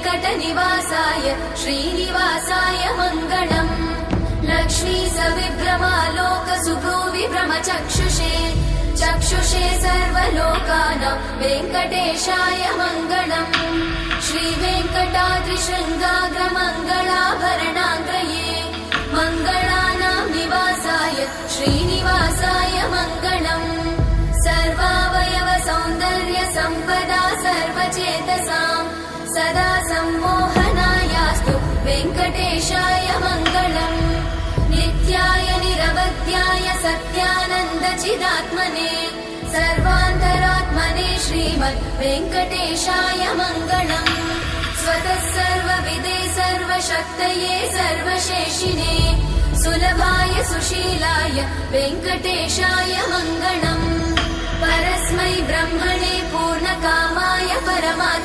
वेङ्कटनिवासाय श्रीनिवासाय मङ्गलम्। लक्ष्मी सविभ्रमालोकसुभ्रूविभ्रमचक्षुषे चक्षुषे सर्वलोकानां वेङ्कटेशाय मङ्गलम्। श्रीवेङ्कटाद्रिशृङ्गाग्रमङ्गलाभरणाग्रये मङ्गलानां निवासाय श्रीनिवासाय मङ्गलम्। सर्वावयव सौन्दर्य सम्पदा सर्वचेतसां सदा सम्मोहनायास्तु वेङ्कटेशाय मङ्गलम्। नित्याय निरवध्याय सत्यानन्दचिदात्मने सर्वान्तरात्मने श्रीमद् वेङ्कटेशाय मङ्गलम्। स्वतः सर्वविदे सर्वशक्तये सर्वशेषिने सुलभाय सुशीलाय वेङ्कटेशाय मङ्गलम्। परस्मै ब्रह्मणे पूर्णकामाय परमात्मने